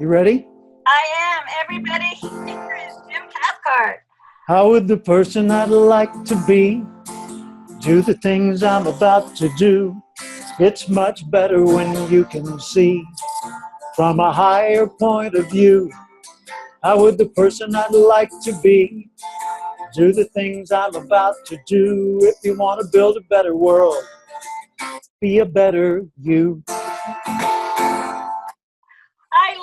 You ready? I am. Everybody, here is Jim Cathcart. How would the person I'd like to be do the things I'm about to do? It's much better when you can see from a higher point of view. How would the person I'd like to be do the things I'm about to do? If you want to build a better world, be a better you.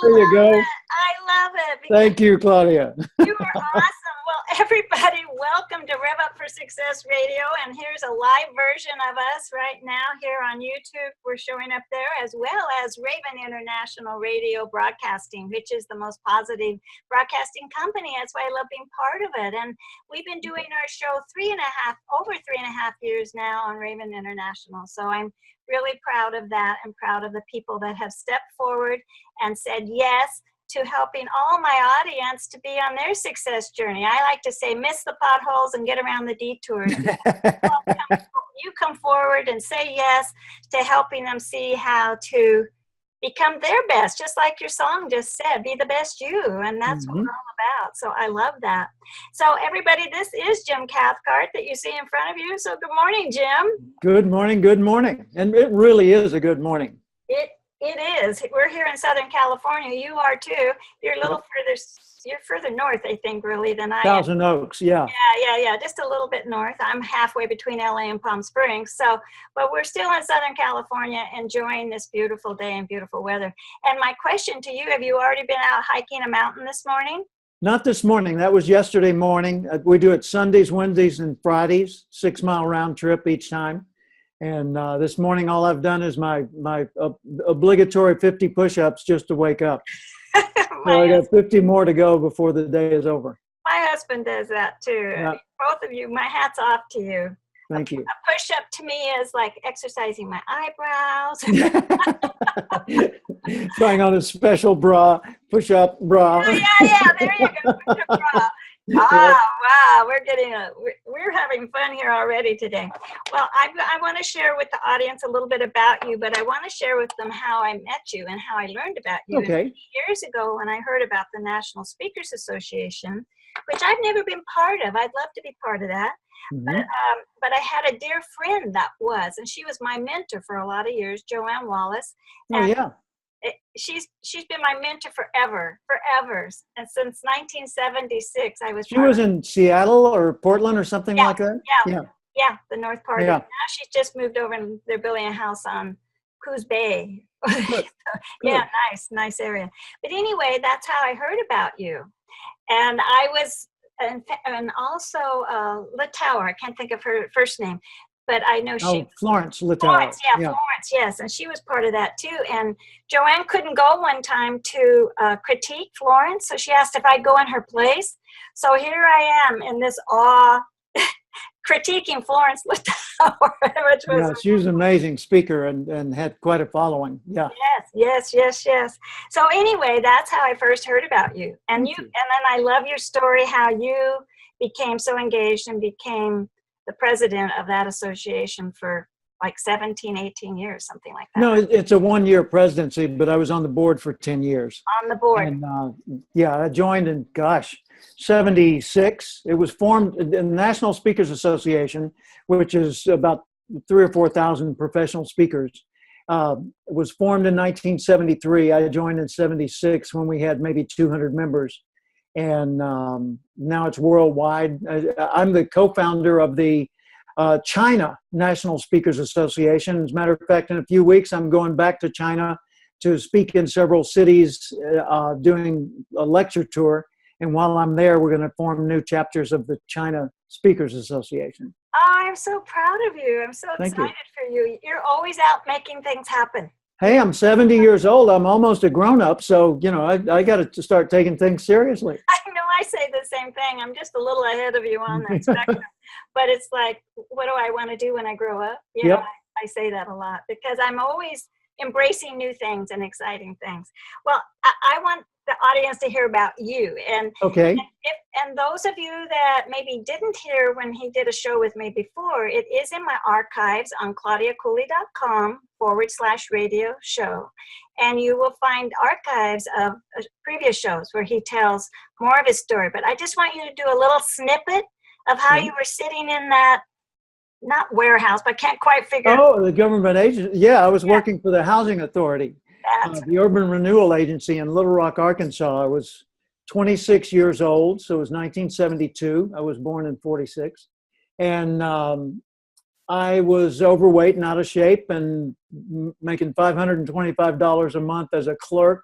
There you go. I love it. Thank you, Claudia. You are awesome. Well, everybody, welcome to Rev Up for Success Radio. And here's a live version of us right now here on YouTube. We're showing up there, as well as Raven International Radio Broadcasting, which is the most positive broadcasting company. That's why I love being part of it. And we've been doing our show over 3.5 years now on Raven International. So I'm really proud of that and proud of the people that have stepped forward and said yes to helping all my audience to be on their success journey. I like to say, miss the potholes and get around the detours. You come forward and say yes to helping them see how to become their best, just like your song just said, be the best you. And that's what we're all about. So I love that. So everybody, this is Jim Cathcart that you see in front of you. So good morning, Jim. Good morning, good morning. And it really is a good morning. It is. We're here in Southern California. You are too. You're a little further. You're further north, I think, really, than I am. Thousand Oaks, yeah. Yeah. Just a little bit north. I'm halfway between LA and Palm Springs. So, but we're still in Southern California, enjoying this beautiful day and beautiful weather. And my question to you: have you already been out hiking a mountain this morning? Not this morning. That was yesterday morning. We do it Sundays, Wednesdays, and Fridays. 6 mile round trip each time. And this morning, all I've done is my obligatory 50 push-ups just to wake up. So I got 50 more to go before the day is over. My husband does that too. Yeah. Both of you, my hat's off to you. Thank you. A push-up to me is like exercising my eyebrows. Trying on a special bra, push-up bra. Oh, yeah, there you go, push-up bra. Wow, we're having fun here already today. Well, I want to share with the audience a little bit about you, but I want to share with them how I met you and how I learned about you. Okay. Years ago, when I heard about the National Speakers Association, which I've never been part of, I'd love to be part of that. But I had a dear friend that was, and she was my mentor for a lot of years, Joanne Wallace. Oh, yeah. She's been my mentor forever, and since 1976 I was. She was in Seattle or Portland or something like that. Yeah, the north part. Yeah. Now she's just moved over and they're building a house on Coos Bay. Yeah, nice area. But anyway, that's how I heard about you, and I was, and also Littauer. I can't think of her first name. But I know Florence Littauer. Florence, yes. And she was part of that too. And Joanne couldn't go one time to critique Florence. So she asked if I'd go in her place. So here I am in this awe critiquing Florence Littauer. Yeah, she was an amazing speaker and had quite a following. Yeah. Yes. So anyway, that's how I first heard about you. And and then I love your story, how you became so engaged and became the president of that association for like 17, 18 years, something like that. No, it's a 1-year presidency, but I was on the board for 10 years. On the board. And I joined in, 76. It was formed, the National Speakers Association, which is about 3,000 or 4,000 professional speakers. Was formed in 1973. I joined in 76 when we had maybe 200 members. And now it's worldwide. I'm the co-founder of the China National Speakers Association. As a matter of fact, in a few weeks, I'm going back to China to speak in several cities, doing a lecture tour. And while I'm there, we're going to form new chapters of the China Speakers Association. Oh, I'm so proud of you. I'm so excited for you. You're always out making things happen. Hey, I'm 70 years old. I'm almost a grown-up, so, I got to start taking things seriously. I know, I say the same thing. I'm just a little ahead of you on that spectrum. But it's like, what do I want to do when I grow up? I say that a lot because I'm always embracing new things and exciting things. Well, I want the audience to hear about you. And and those of you that maybe didn't hear when he did a show with me before, it is in my archives on claudiacooley.com/radio show. and you will find archives of previous shows where he tells more of his story. But I just want you to do a little snippet of how you were sitting in that, not warehouse, but can't quite figure out. Oh, the government agency. Yeah, I was working for the Housing Authority, the Urban Renewal Agency in Little Rock, Arkansas. I was 26 years old, so it was 1972. I was born in 46. And I was overweight and out of shape and making $525 a month as a clerk,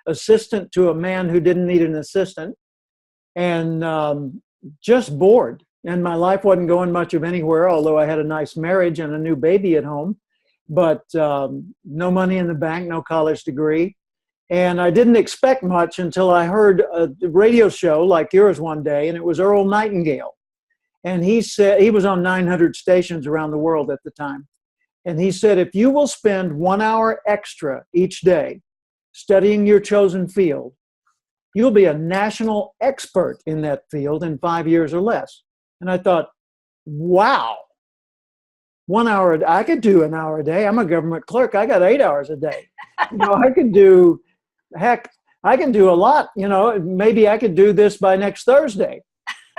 assistant to a man who didn't need an assistant, and just bored. And my life wasn't going much of anywhere, although I had a nice marriage and a new baby at home, but no money in the bank, no college degree. And I didn't expect much until I heard a radio show like yours one day, and it was Earl Nightingale. And he said, he was on 900 stations around the world at the time. And he said, if you will spend 1 hour extra each day studying your chosen field, you'll be a national expert in that field in 5 years or less. And I thought, wow, 1 hour, I could do an hour a day. I'm a government clerk. I got 8 hours a day. I could do, heck, I can do a lot. Maybe I could do this by next Thursday.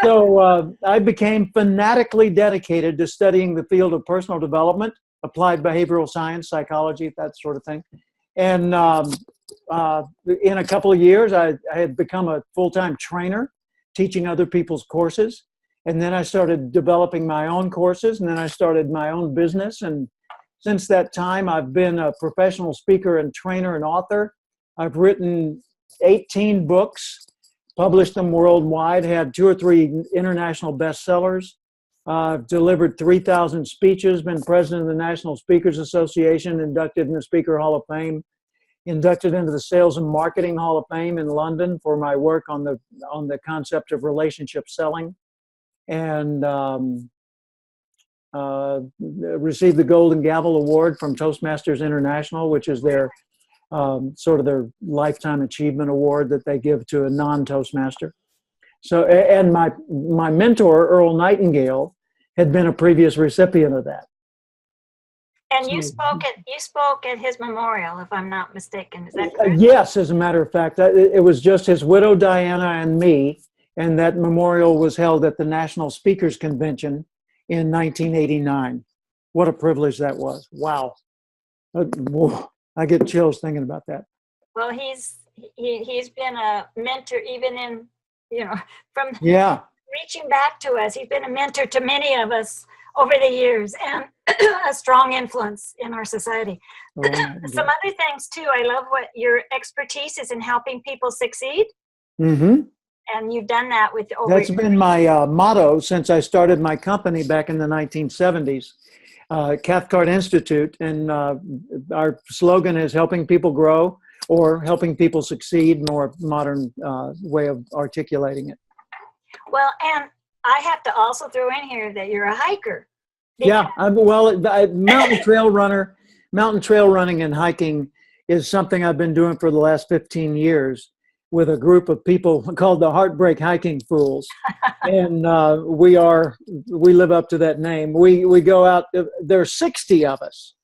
So I became fanatically dedicated to studying the field of personal development, applied behavioral science, psychology, that sort of thing. And in a couple of years, I had become a full-time trainer, teaching other people's courses. And then I started developing my own courses, and then I started my own business. And since that time, I've been a professional speaker and trainer and author. I've written 18 books, published them worldwide, had 2 or 3 international bestsellers. I've delivered 3,000 speeches, been president of the National Speakers Association, inducted in the Speaker Hall of Fame, inducted into the Sales and Marketing Hall of Fame in London for my work on the concept of relationship selling, and received the Golden Gavel Award from Toastmasters International, which is their sort of their lifetime achievement award that they give to a non-Toastmaster. So, and my mentor, Earl Nightingale, had been a previous recipient of that. And you spoke at his memorial, if I'm not mistaken. Is that correct? Yes, as a matter of fact, it was just his widow Diana and me, and that memorial was held at the National Speakers Convention in 1989. What a privilege that was! Wow. I get chills thinking about that. Well, he's been a mentor, even in, from reaching back to us. He's been a mentor to many of us over the years, and a strong influence in our society. Some other things too. I love what your expertise is in helping people succeed. Mm-hmm. And you've done that with That's been my motto since I started my company back in the 1970s. Cathcart Institute, and our slogan is helping people grow, or helping people succeed, more modern way of articulating it. Well, and I have to also throw in here that you're a hiker. Yeah, mountain trail runner. Mountain trail running and hiking is something I've been doing for the last 15 years with a group of people called the Heartbreak Hiking Fools. And we live up to that name. We go out, there are 60 of us,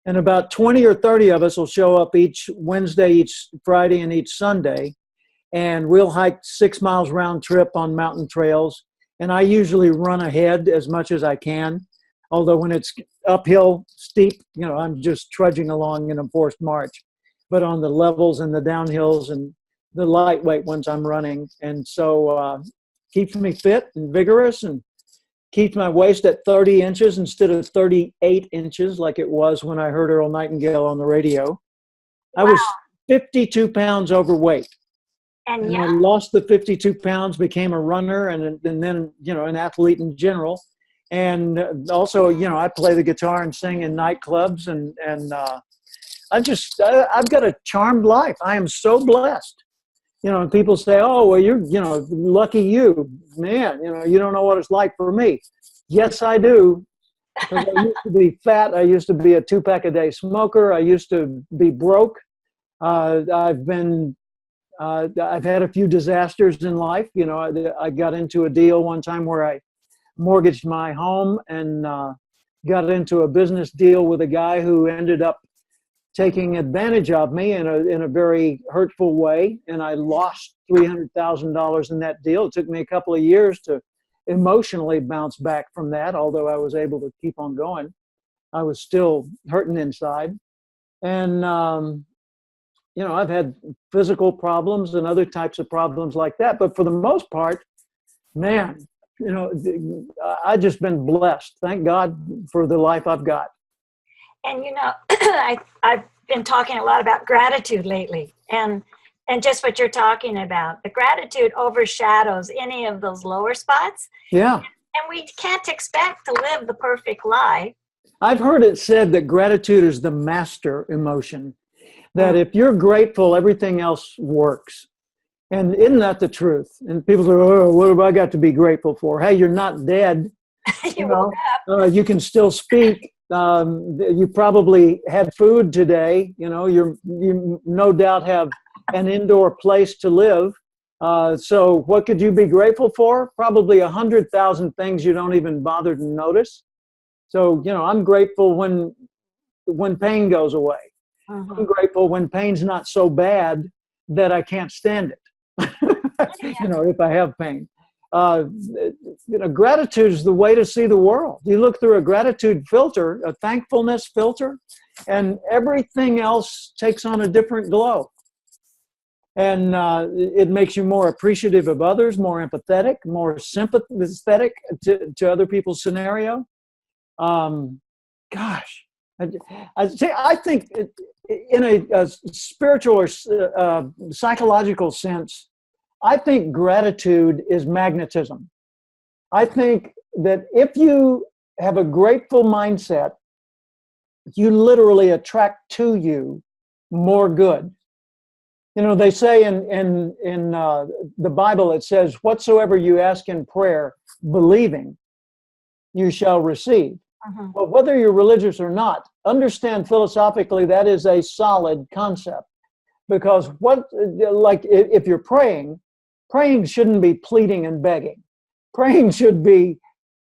and about 20 or 30 of us will show up each Wednesday, each Friday, and each Sunday. And we'll hike 6 miles round trip on mountain trails. And I usually run ahead as much as I can. Although when it's uphill, steep, I'm just trudging along in a forced march. But on the levels and the downhills and the lightweight ones, I'm running. And so keeps me fit and vigorous, and keeps my waist at 30 inches instead of 38 inches like it was when I heard Earl Nightingale on the radio. Wow. I was 52 pounds overweight. And I lost the 52 pounds, became a runner, and then, an athlete in general. And also, I play the guitar and sing in nightclubs, and I've got a charmed life. I am so blessed. And people say, oh, well, you're, lucky you. Man, you don't know what it's like for me. Yes, I do. Because I used to be fat. I used to be a 2-pack-a-day smoker. I used to be broke. I've had a few disasters in life. I got into a deal one time where I mortgaged my home and got into a business deal with a guy who ended up taking advantage of me in a very hurtful way, and I lost $300,000 in that deal. It took me a couple of years to emotionally bounce back from that, although I was able to keep on going. I was still hurting inside. And, I've had physical problems and other types of problems like that. But for the most part, man, I've just been blessed. Thank God for the life I've got. And, I've been talking a lot about gratitude lately. And just what you're talking about, the gratitude overshadows any of those lower spots. Yeah. And we can't expect to live the perfect life. I've heard it said that gratitude is the master emotion, that if you're grateful, everything else works. And isn't that the truth? And people say, oh, what have I got to be grateful for? Hey, you're not dead. You can still speak. You probably had food today. You no doubt have an indoor place to live. So what could you be grateful for? Probably 100,000 things you don't even bother to notice. So, I'm grateful when pain goes away. Uh-huh. I'm grateful when pain's not so bad that I can't stand it. If I have pain. Gratitude is the way to see the world. You look through a gratitude filter, a thankfulness filter, and everything else takes on a different glow. And it makes you more appreciative of others, more empathetic, more sympathetic to other people's scenario. I think in a spiritual or psychological sense, I think gratitude is magnetism. I think that if you have a grateful mindset, you literally attract to you more good. They say in the Bible, it says, whatsoever you ask in prayer, believing, you shall receive. Uh-huh. But whether you're religious or not, understand philosophically that is a solid concept. Because if you're praying shouldn't be pleading and begging. Praying should be,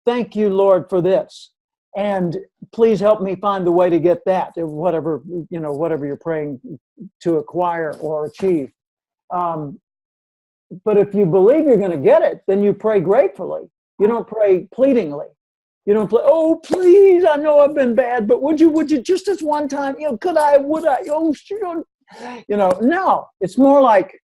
thank you, Lord, for this. And please help me find the way to get that, whatever you're praying to acquire or achieve. But if you believe you're going to get it, then you pray gratefully. You don't pray pleadingly. You don't play, oh, please, I know I've been bad, but would you just this one time, could I, would I, oh, sure. No, it's more like,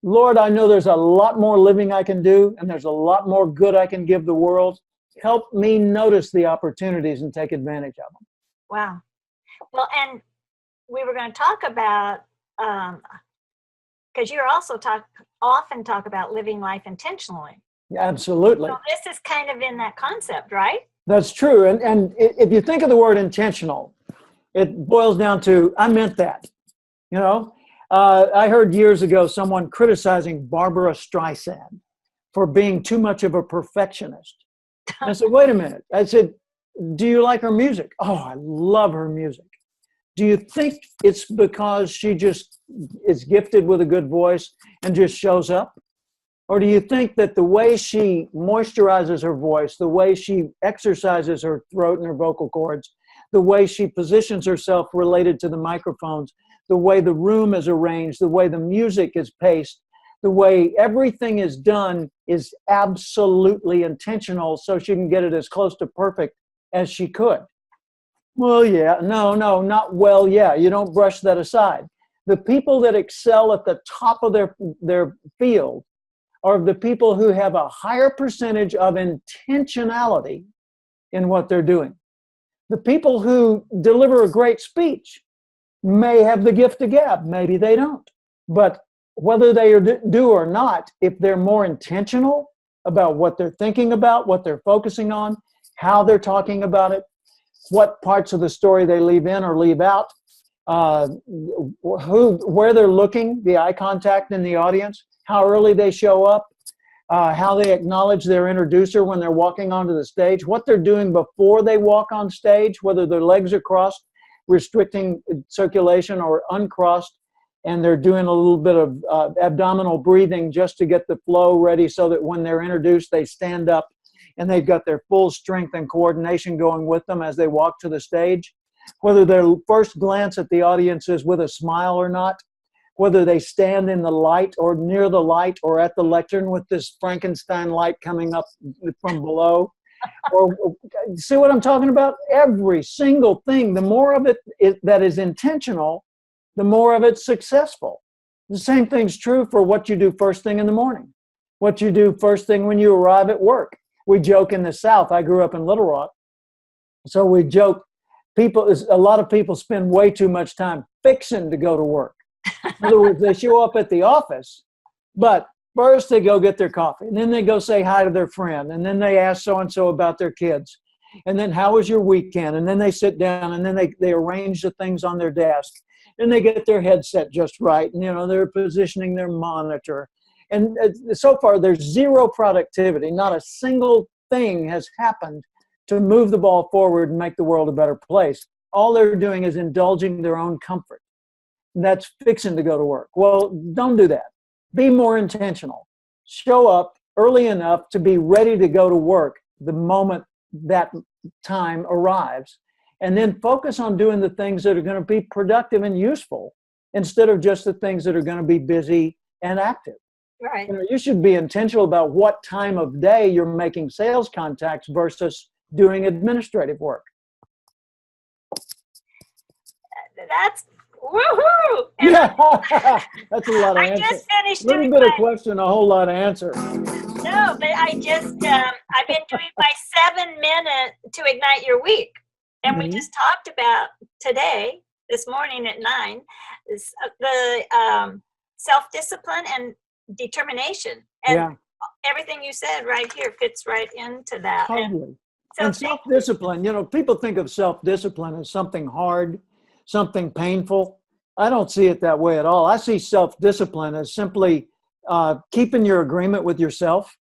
Lord, I know there's a lot more living I can do, and there's a lot more good I can give the world. Help me notice the opportunities and take advantage of them. Wow. Well, and we were going to talk about, because you also often talk about living life intentionally. Absolutely. So this is kind of in that concept, right? That's true. And if you think of the word intentional, it boils down to, I meant that. I heard years ago someone criticizing Barbara Streisand for being too much of a perfectionist. And I said, wait a minute. I said, do you like her music? Oh, I love her music. Do you think it's because she just is gifted with a good voice and just shows up? Or do you think that the way she moisturizes her voice, the way she exercises her throat and her vocal cords, the way she positions herself related to the microphones, the way the room is arranged, the way the music is paced, the way everything is done is absolutely intentional so she can get it as close to perfect as she could? Well, yeah, no, not well, yeah. You don't brush that aside. The people that excel at the top of their field are the people who have a higher percentage of intentionality in what they're doing. The people who deliver a great speech may have the gift of gab, maybe they don't. But whether they do or not, if they're more intentional about what they're thinking about, what they're focusing on, how they're talking about it, what parts of the story they leave in or leave out, where they're looking, the eye contact in the audience, how early they show up, how they acknowledge their introducer when they're walking onto the stage, what they're doing before they walk on stage, whether their legs are crossed, restricting circulation, or uncrossed, and they're doing a little bit of abdominal breathing just to get the flow ready so that when they're introduced, they stand up and they've got their full strength and coordination going with them as they walk to the stage. whether their first glance at the audience is with a smile or not, whether they stand in the light or near the light or at the lectern with this Frankenstein light coming up from below. Or see what I'm talking about? Every single thing, the more of it that is intentional, the more of it's successful. The same thing's true for what you do first thing in the morning, what you do first thing when you arrive at work. We joke in the South. I grew up in Little Rock. So we joke, a lot of people spend way too much time fixing to go to work. In other words, they show up at the office, but first they go get their coffee, and then they go say hi to their friend, and then they ask so-and-so about their kids, and then how was your weekend, and then they sit down, and then they arrange the things on their desk, and they get their headset just right, and they're positioning their monitor. And so far, there's zero productivity. Not a single thing has happened to move the ball forward and make the world a better place. All they're doing is indulging their own comfort. And that's fixing to go to work. Well, don't do that. Be more intentional. Show up early enough to be ready to go to work the moment that time arrives. And then focus on doing the things that are going to be productive and useful instead of just the things that are going to be busy and active. Right. You should be intentional about what time of day you're making sales contacts versus doing administrative work. That's woohoo! Yeah, that's a lot of answer. I just finished a little doing bit of question, a whole lot of answer. No, but I've been doing my 7-minute to ignite your week. And we just talked about today, this morning at 9, the self-discipline and determination. And everything you said right here fits right into that. Totally. And self-discipline, people think of self-discipline as something hard, something painful. I don't see it that way at all. I see self-discipline as simply keeping your agreement with yourself.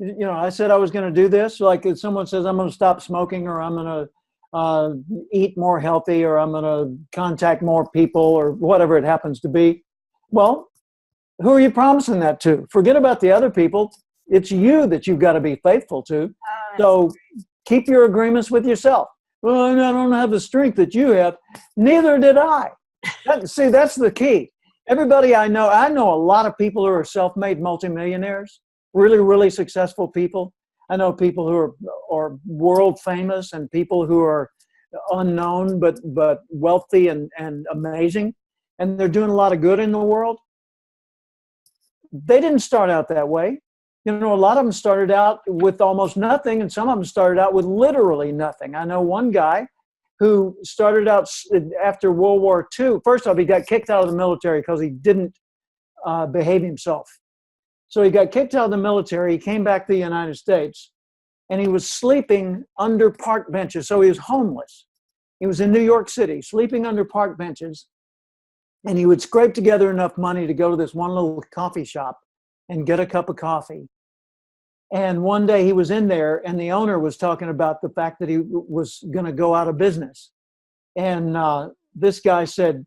I said I was going to do this. Like if someone says, I'm going to stop smoking, or I'm going to eat more healthy, or I'm going to contact more people, or whatever it happens to be. Well, who are you promising that to? Forget about the other people. It's you that you've got to be faithful to. So keep your agreements with yourself. Well, I don't have the strength that you have. Neither did I. See, that's the key. Everybody I know a lot of people who are self-made multimillionaires, really, really successful people. I know people who are world famous and people who are unknown but wealthy and amazing, and they're doing a lot of good in the world. They didn't start out that way. A lot of them started out with almost nothing, and some of them started out with literally nothing. I know one guy who started out after World War II. First off, he got kicked out of the military because he didn't behave himself. So he got kicked out of the military. He came back to the United States, and he was sleeping under park benches. So he was homeless. He was in New York City, sleeping under park benches, and he would scrape together enough money to go to this one little coffee shop and get a cup of coffee. And one day he was in there, and the owner was talking about the fact that he was going to go out of business. And this guy said,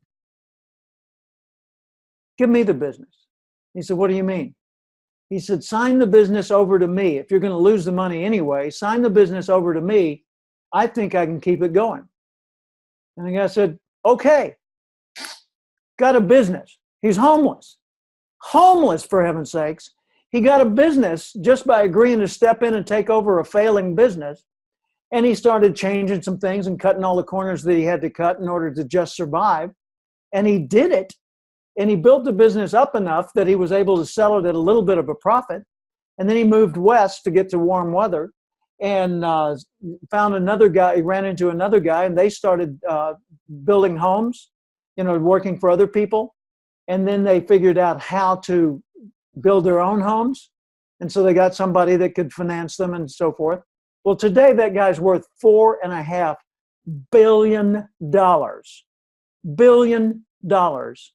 give me the business. He said, what do you mean? He said, sign the business over to me. If you're going to lose the money anyway, sign the business over to me. I think I can keep it going. And the guy said, okay, got a business. He's homeless. Homeless, for heaven's sakes. He got a business just by agreeing to step in and take over a failing business. And he started changing some things and cutting all the corners that he had to cut in order to just survive. And he did it. And he built the business up enough that he was able to sell it at a little bit of a profit. And then he moved west to get to warm weather and found another guy. He ran into another guy, and they started building homes, working for other people. And then they figured out how to build their own homes. And so they got somebody that could finance them and so forth. Well, today that guy's worth $4.5 billion. Billion dollars.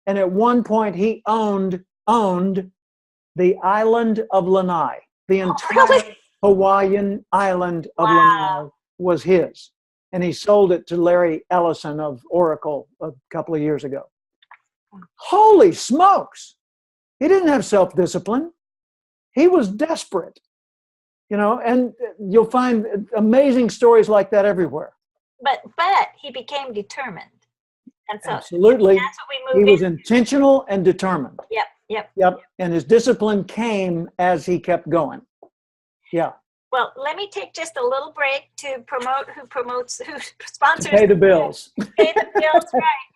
And at one point he owned the island of Lanai. The entire Hawaiian island of Lanai was his. And he sold it to Larry Ellison of Oracle a couple of years ago. Holy smokes! He didn't have self-discipline. He was desperate. And you'll find amazing stories like that everywhere. but he became determined. And so Absolutely. that's what we He move was in. intentional and determined. Yep. Yep. And his discipline came as he kept going. Yeah. Well, let me take just a little break to promote who sponsors. Pay the bills. Pay the bills, right.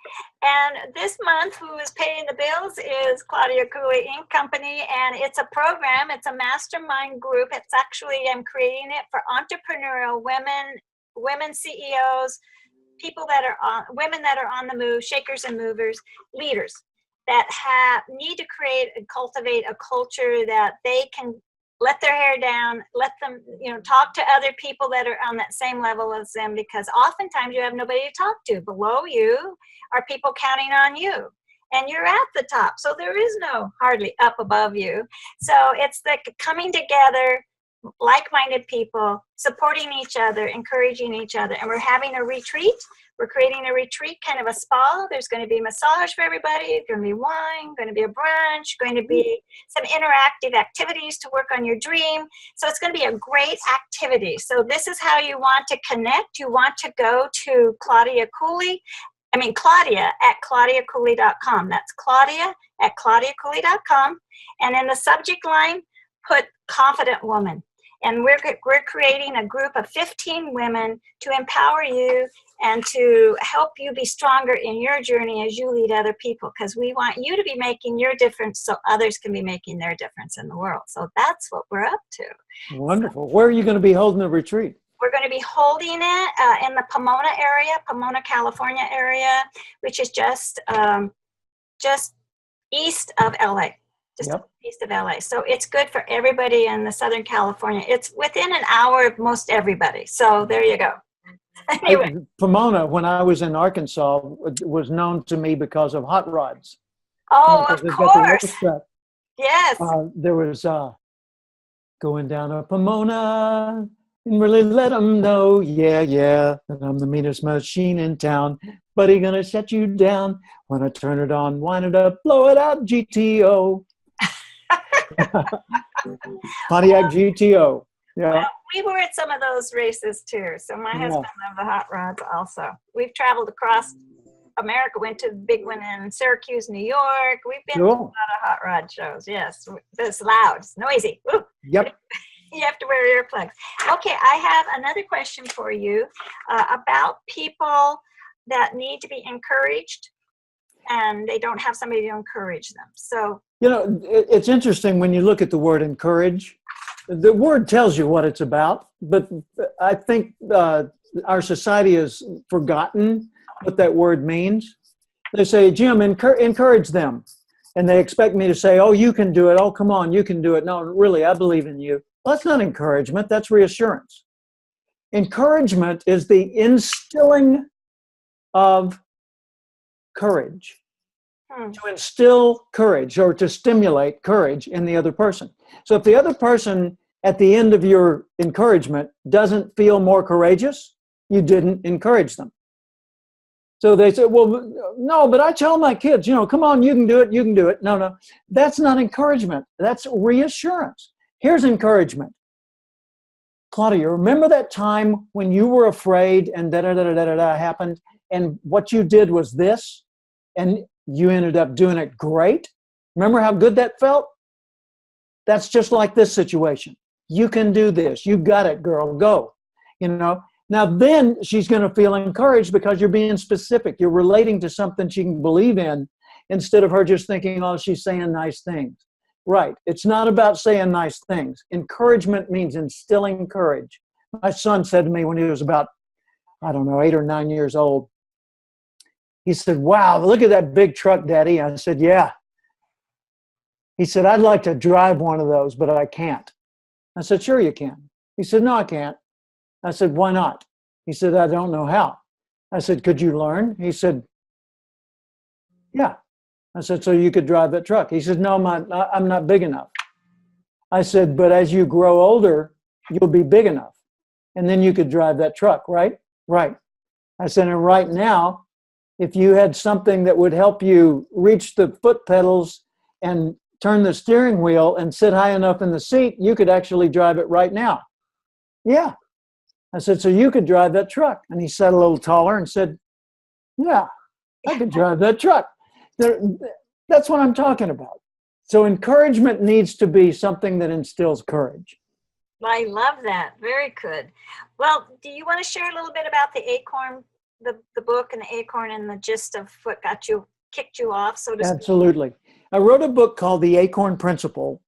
And this month, who is paying the bills is Claudia Cooley Inc. Company, and it's a program, it's a mastermind group. It's actually, I'm creating it for entrepreneurial women CEOs, women that are on the move, shakers and movers, leaders that need to create and cultivate a culture that they can let their hair down, let them, talk to other people that are on that same level as them, because oftentimes you have nobody to talk to. Below you are people counting on you, and you're at the top. So there is no hardly up above you. So it's the coming together, like-minded people, supporting each other, encouraging each other. And we're having a retreat. We're creating a retreat, kind of a spa. There's going to be massage for everybody, going to be wine, going to be a brunch, going to be some interactive activities to work on your dream. So it's going to be a great activity. So this is how you want to connect. You want to go to Claudia at claudiacooley.com. That's Claudia at claudiacooley.com. And in the subject line, put confident woman. And we're creating a group of 15 women to empower you and to help you be stronger in your journey as you lead other people, because we want you to be making your difference so others can be making their difference in the world. So that's what we're up to. Wonderful. Where are you going to be holding the retreat? We're going to be holding it in the Pomona, California area, which is just east of LA. East of LA. So it's good for everybody in the Southern California. It's within an hour of most everybody. So there you go. Anyway. Pomona, when I was in Arkansas, was known to me because of hot rods. Oh, of course. Yes. There was going down to Pomona and really let them know, yeah, that I'm the meanest machine in town. But he gonna shut you down when I turn it on, wind it up, blow it out, GTO. Pontiac GTO. Yeah. Well, we were at some of those races too. So my husband loved the hot rods also. We've traveled across America, went to the big one in Syracuse, New York. We've been to a lot of hot rod shows. Yes. It's loud. It's noisy. Ooh. Yep. You have to wear earplugs. Okay. I have another question for you about people that need to be encouraged and they don't have somebody to encourage them. So, it's interesting when you look at the word encourage. The word tells you what it's about, but I think our society has forgotten what that word means. They say, Jim, encourage them. And they expect me to say, oh, you can do it. Oh, come on, you can do it. No, really, I believe in you. Well, that's not encouragement. That's reassurance. Encouragement is the instilling of courage. To instill courage or to stimulate courage in the other person. So if the other person at the end of your encouragement doesn't feel more courageous, you didn't encourage them. So they say, well, no, but I tell my kids, come on, you can do it. No, that's not encouragement. That's reassurance. Here's encouragement. Claudia, remember that time when you were afraid and da-da-da-da-da-da happened, and what you did was this, and you ended up doing it great? Remember how good that felt? That's just like this situation. You can do this. You got it, girl. Go. Now then she's going to feel encouraged because you're being specific. You're relating to something she can believe in instead of her just thinking, oh, she's saying nice things. Right. It's not about saying nice things. Encouragement means instilling courage. My son said to me when he was about, 8 or 9 years old, he said, wow, look at that big truck, Daddy. I said, yeah. He said, I'd like to drive one of those, but I can't. I said, sure you can. He said, no, I can't. I said, why not? He said, I don't know how. I said, could you learn? He said, yeah. I said, so you could drive that truck? He said, no, I'm not big enough. I said, but as you grow older, you'll be big enough. And then you could drive that truck, right? Right. I said, and right now, if you had something that would help you reach the foot pedals and turn the steering wheel and sit high enough in the seat, you could actually drive it right now. Yeah. I said, so you could drive that truck? And he sat a little taller and said, yeah, I could drive that truck. That's what I'm talking about. So encouragement needs to be something that instills courage. I love that. Very good. Well, do you want to share a little bit about the Acorn, the book and the Acorn and the gist of what kicked you off, so to speak? Absolutely. I wrote a book called The Acorn Principle,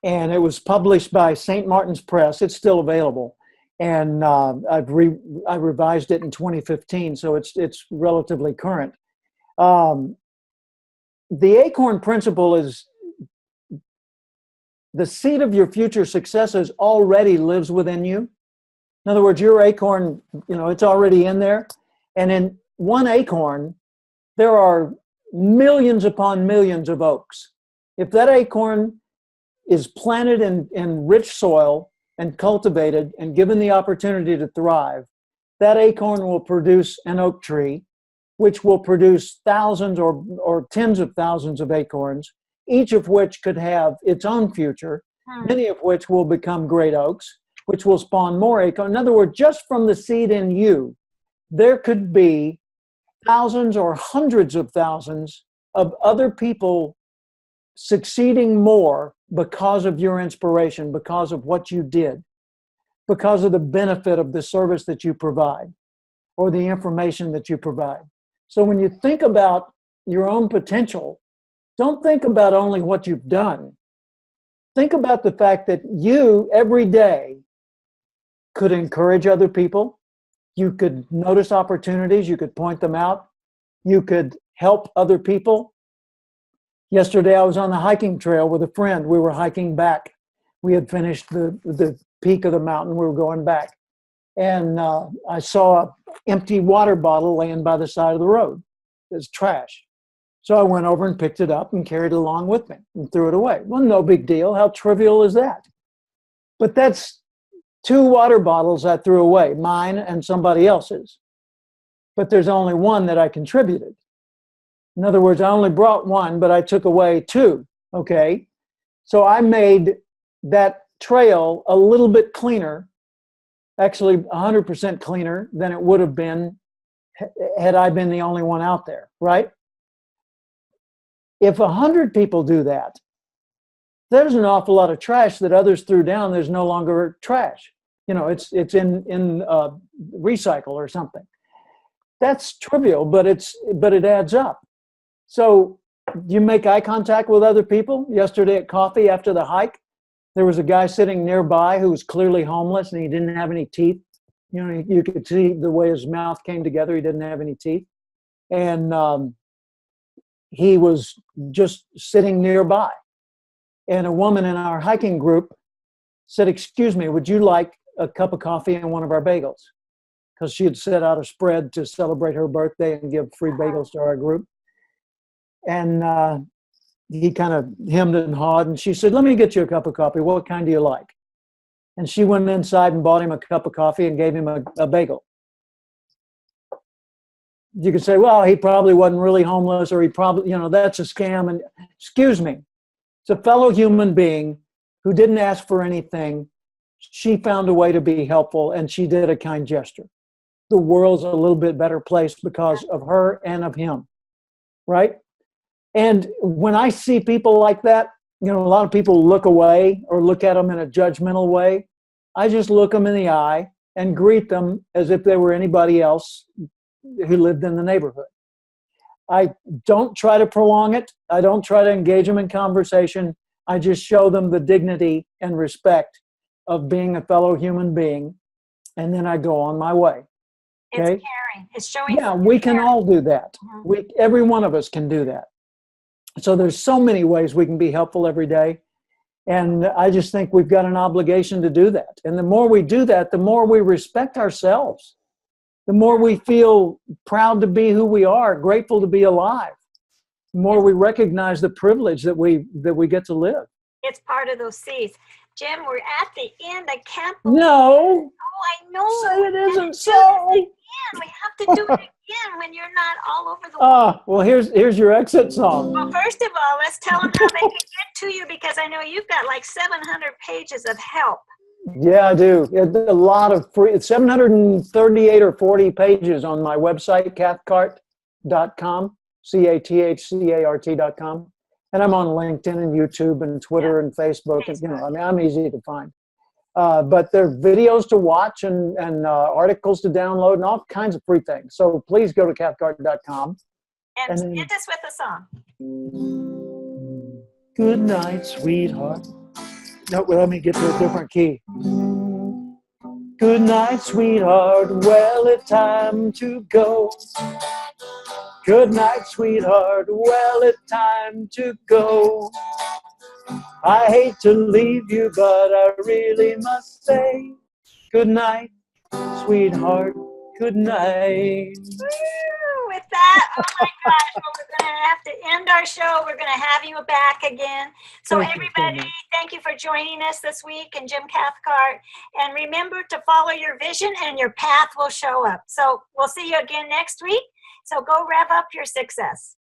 and it was published by St. Martin's Press. It's still available. And I revised it in 2015, so it's relatively current. The Acorn Principle is the seed of your future successes already lives within you. In other words, your acorn, it's already in there. And in one acorn, there are millions upon millions of oaks. If that acorn is planted in rich soil and cultivated and given the opportunity to thrive, that acorn will produce an oak tree, which will produce thousands or tens of thousands of acorns, each of which could have its own future, many of which will become great oaks, which will spawn more acorns. In other words, just from the seed in you, there could be thousands or hundreds of thousands of other people succeeding more because of your inspiration, because of what you did, because of the benefit of the service that you provide or the information that you provide. So when you think about your own potential, don't think about only what you've done. Think about the fact that you, every day, could encourage other people. You could notice opportunities. You could point them out. You could help other people. Yesterday, I was on the hiking trail with a friend. We were hiking back. We had finished the peak of the mountain. We were going back. And I saw an empty water bottle laying by the side of the road. It was trash. So I went over and picked it up and carried it along with me and threw it away. Well, no big deal. How trivial is that? But that's 2 water bottles I threw away, mine and somebody else's. But there's only one that I contributed. In other words, I only brought 1, but I took away 2, okay? So I made that trail a little bit cleaner, actually 100% cleaner than it would have been had I been the only one out there, right? If 100 people do that, there's an awful lot of trash that others threw down. There's no longer trash. It's in recycle or something. That's trivial, but it adds up. So you make eye contact with other people. Yesterday at coffee after the hike, there was a guy sitting nearby who was clearly homeless and he didn't have any teeth. You could see the way his mouth came together. He didn't have any teeth. And he was just sitting nearby. And a woman in our hiking group said, "Excuse me, would you like a cup of coffee and one of our bagels?" Because she had set out a spread to celebrate her birthday and give free bagels to our group. And he kind of hemmed and hawed. And she said, "Let me get you a cup of coffee. What kind do you like?" And she went inside and bought him a cup of coffee and gave him a bagel. You could say, well, he probably wasn't really homeless, or he probably, that's a scam. And excuse me, it's a fellow human being who didn't ask for anything. She found a way to be helpful, and she did a kind gesture. The world's a little bit better place because of her and of him, right? And when I see people like that, a lot of people look away or look at them in a judgmental way. I just look them in the eye and greet them as if they were anybody else who lived in the neighborhood. I don't try to prolong it. I don't try to engage them in conversation. I just show them the dignity and respect of being a fellow human being, and then I go on my way. Okay? It's caring. It's showing. Yeah, we can all do that. Every one of us can do that. So there's so many ways we can be helpful every day. And I just think we've got an obligation to do that. And the more we do that, the more we respect ourselves. The more we feel proud to be who we are, grateful to be alive. The more we recognize the privilege that we get to live. It's part of those seeds. Jim, we're at the end. I can't believe No. it. Oh, I know. Say it isn't so. We have to do it again when you're not all over the world. Well, here's your exit song. Well, first of all, let's tell them how they can get to you, because I know you've got like 700 pages of help. Yeah, I do. A lot of free, it's 738 or 40 pages on my website, cathcart.com, CATHCART.com. And I'm on LinkedIn and YouTube and Twitter and Facebook. And, I mean, I'm easy to find. But there are videos to watch and articles to download and all kinds of free things. So please go to cathcart.com. And end us with a song. Good night, sweetheart. No, let me get to a different key. Good night, sweetheart. Well, it's time to go. Good night, sweetheart. Well, it's time to go. I hate to leave you, but I really must say good night, sweetheart. Good night. With that, oh my gosh, well, we're going to have to end our show. We're going to have you back again. So everybody, thank you for joining us this week, and Jim Cathcart. And remember to follow your vision and your path will show up. So we'll see you again next week. So go rev up your success.